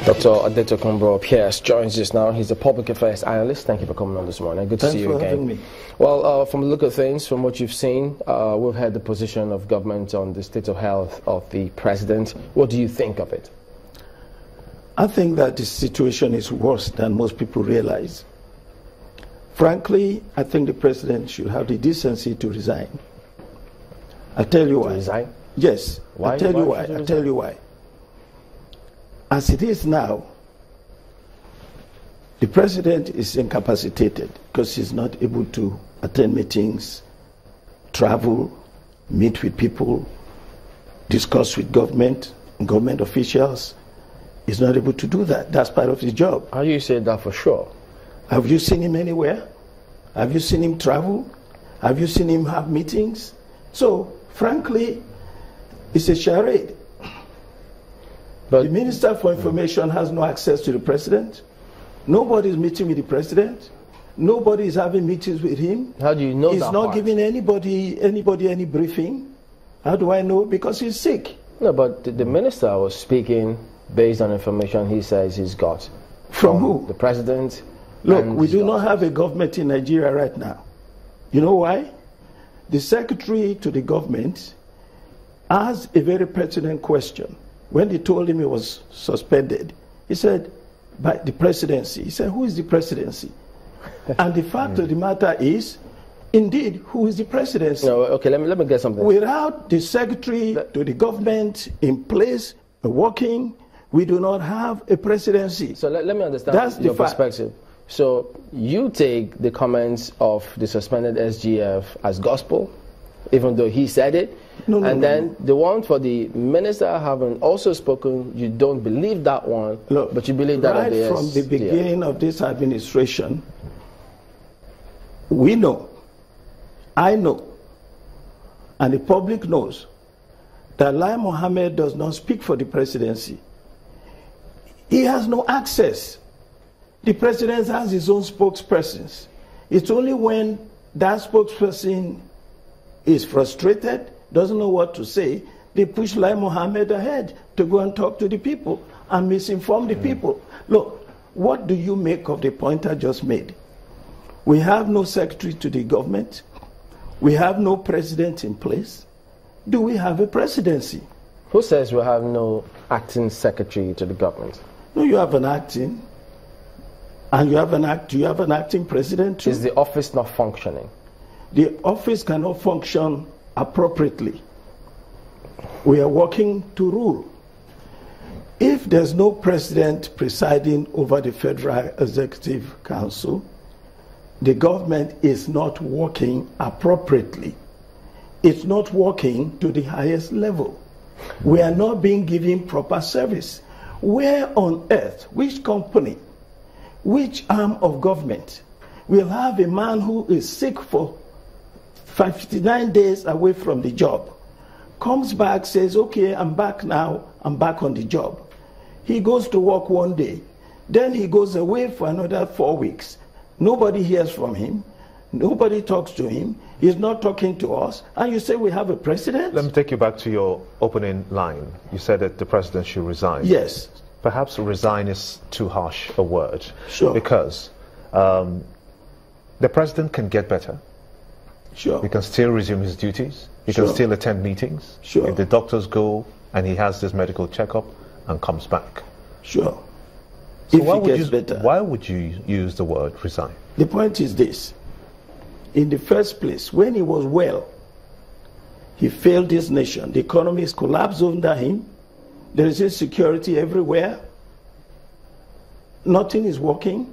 Dr. Adetokunbo Pearce joins us now. He's a public affairs analyst. Thank you for coming on this morning. Good to see you again. Thanks for having me. Well, from the look of things, from what you've seen, we've had the position of government on the state of health of the president. What do you think of it? I think that the situation is worse than most people realize. Frankly, I think the president should have the decency to resign. I'll tell you why. To resign? Yes. Why? I'll tell you why. I'll tell you why. As it is now, the president is incapacitated because he's not able to attend meetings, travel, meet with people, discuss with government officials. He's not able to do that. That's part of his job. How do you say that for sure? Have you seen him anywhere? Have you seen him travel? Have you seen him have meetings? So, frankly, it's a charade. But the Minister for Information has no access to the president. Nobody is meeting with the president. Nobody is having meetings with him. How do you know that? He's not giving anybody any briefing. How do I know? Because he's sick. No, but the minister was speaking based on information he says he's got. From who? The president. Look, we do not have a government in Nigeria right now. You know why? The secretary to the government asked a very pertinent question. When they told him he was suspended, he said, by the presidency. He said, who is the presidency? And the fact of the matter is, indeed, who is the presidency? No, okay, let me get something. Without the secretary to the government in place, working, we do not have a presidency. So let me understand your perspective. So you take the comments of the suspended SGF as gospel, even though he said it? No, then the one for the minister having also spoken, you don't believe that one, look, but you believe that right of the from the beginning of this administration, we know, I know, and the public knows that Lai Mohammed does not speak for the presidency. He has no access. The president has his own spokespersons. It's only when that spokesperson is frustrated, doesn't know what to say, they push Lai Mohammed ahead to go and talk to the people and misinform the people. Look, what do you make of the point I just made? We have no secretary to the government. We have no president in place. Do we have a presidency? Who says we have no acting secretary to the government? No, you have an acting. And you have an acting president too. Is the office not functioning? The office cannot function appropriately. We are working to rule. If there's no president presiding over the Federal Executive Council, the government is not working appropriately. It's not working to the highest level. We are not being given proper service. Where on earth, which company, which arm of government will have a man who is sick for 59 days away from the job, comes back, says, okay, I'm back now, I'm back on the job. He goes to work one day, then he goes away for another 4 weeks. Nobody hears from him, nobody talks to him, he's not talking to us, and you say we have a president? Let me take you back to your opening line. You said that the president should resign. Yes. Perhaps resign is too harsh a word. Sure. Because the president can get better. Sure. He can still resume his duties. He Sure. can still attend meetings. Sure. If the doctors go and he has this medical checkup and comes back. Sure. So if he gets better. Why would you use the word resign? The point is this. In the first place, when he was well, he failed this nation. The economy is collapsed under him. There is insecurity everywhere. Nothing is working.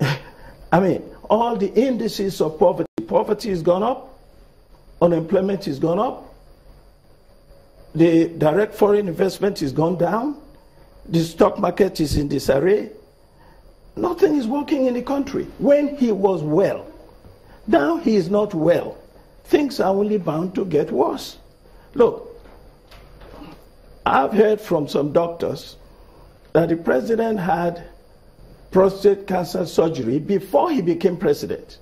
I mean, all the indices of poverty. Poverty has gone up. Unemployment has gone up. The direct foreign investment has gone down. The stock market is in disarray. Nothing is working in the country. When he was well, now he is not well. Things are only bound to get worse. Look, I've heard from some doctors that the president had prostate cancer surgery before he became president.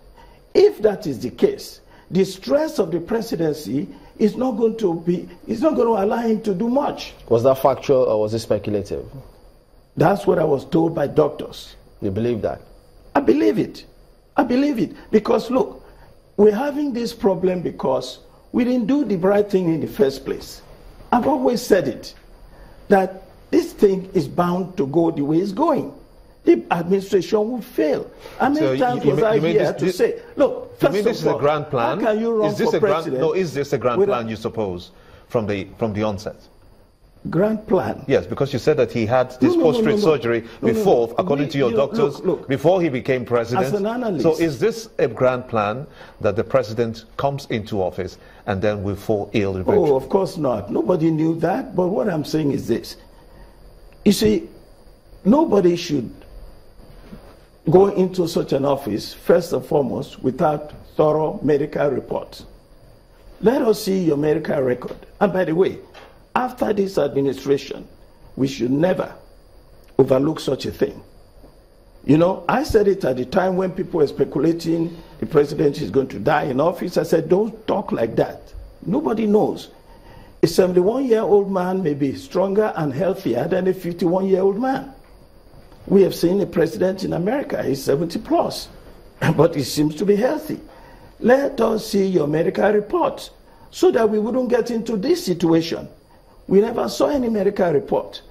If that is the case, the stress of the presidency is not going to allow him to do much. Was that factual or was it speculative? That's what I was told by doctors. You believe that? I believe it. I believe it. Because look, we're having this problem because we didn't do the right thing in the first place. I've always said it, that this thing is bound to go the way it's going. The administration will fail. How many times was I here to say, look, first this is a grand plan? How can you run for president? No, is this a grand plan, you suppose, from the onset? Grand plan? Yes, because you said that he had this prostate surgery before, according to your doctors, before he became president. As an analyst. So is this a grand plan that the president comes into office and then will fall ill eventually? Oh, of course not. Nobody knew that. But what I'm saying is this. You see, nobody should go into such an office, first and foremost, without thorough medical reports. Let us see your medical record. And by the way, after this administration, we should never overlook such a thing. You know, I said it at the time when people were speculating the president is going to die in office. I said, don't talk like that. Nobody knows. A 71-year-old man may be stronger and healthier than a 51-year-old man. We have seen a president in America, he's 70 plus, but he seems to be healthy. Let us see your medical reports so that we wouldn't get into this situation. We never saw any medical report.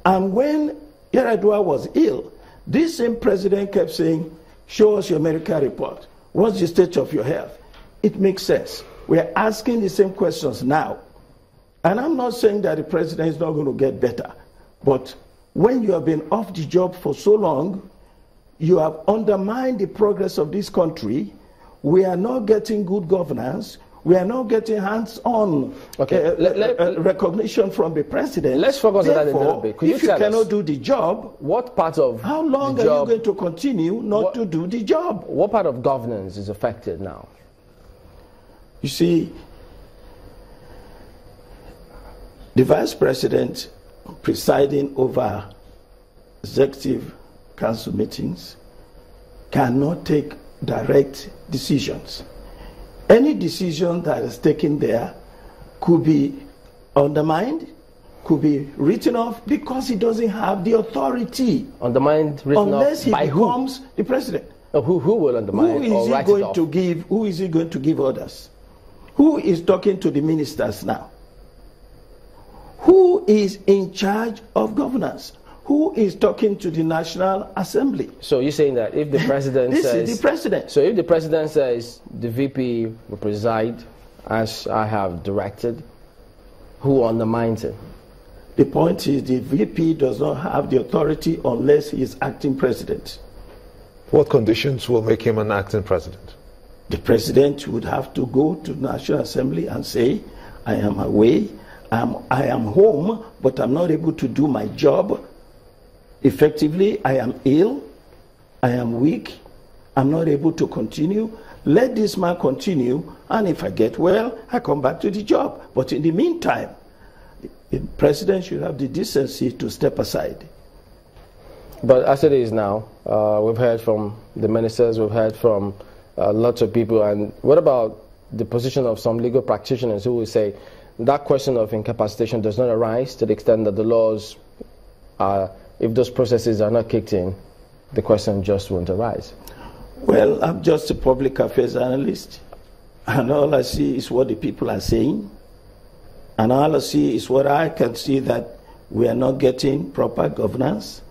And when Yar'Adua was ill, this same president kept saying, show us your medical report. What's the state of your health? It makes sense. We're asking the same questions now. And I'm not saying that the president is not going to get better, but when you have been off the job for so long, you have undermined the progress of this country. We are not getting good governance. We are not getting hands-on recognition from the president. Let's focus on that a little bit. If you cannot do the job, what part of how long are you going to continue not to do the job? What part of governance is affected now? You see, the vice president presiding over executive council meetings cannot take direct decisions. Any decision that is taken there could be undermined, could be written off because he doesn't have the authority. Undermined, written unless off he by becomes the president. Who will undermine or write it off? Who is he going to give orders? Who is talking to the ministers now? Who is in charge of governance? Who is talking to the National Assembly? So you're saying that if the president this says... is the president. So if the president says the VP will preside as I have directed, who undermines it? The point is the VP does not have the authority unless he is acting president. What conditions will make him an acting president? The president would have to go to the National Assembly and say, I am away, I am home, but I'm not able to do my job effectively. I am ill, I am weak, I'm not able to continue. Let this man continue, and if I get well, I come back to the job. But in the meantime, the president should have the decency to step aside. But as it is now, we've heard from the ministers, we've heard from lots of people, and what about the position of some legal practitioners who will say that question of incapacitation does not arise to the extent that the laws, if those processes are not kicked in, the question just won't arise? Well, I'm just a public affairs analyst, and all I see is what the people are saying, and all I see is what I can see that we are not getting proper governance.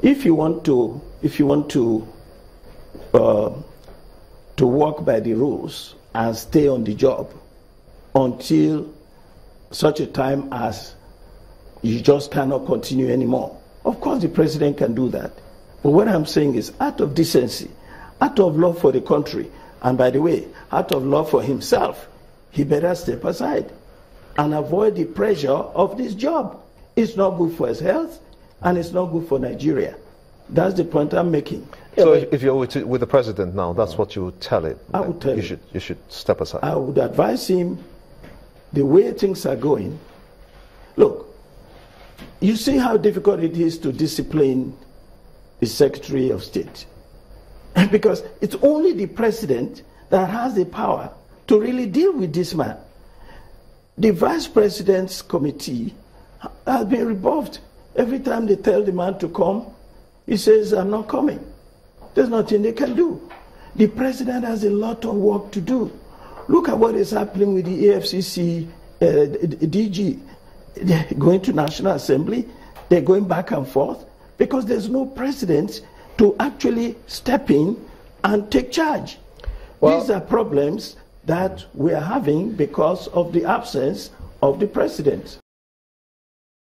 If you want to work by the rules and stay on the job until such a time as you just cannot continue anymore, of course the president can do that. But what I'm saying is, out of decency, out of love for the country, and by the way, out of love for himself, he better step aside and avoid the pressure of this job. It's not good for his health, and it's not good for Nigeria. That's the point I'm making. So if you're with the president now, that's what you would tell him? I would tell him. You should step aside. I would advise him, the way things are going. Look, you see how difficult it is to discipline the Secretary of State. Because it's only the president that has the power to really deal with this man. The vice president's committee has been rebuffed. Every time they tell the man to come, he says, I'm not coming. There's nothing they can do. The president has a lot of work to do. Look at what is happening with the AFCC DG. They're going to National Assembly. They're going back and forth because there's no president to actually step in and take charge. Well, these are problems that we are having because of the absence of the president.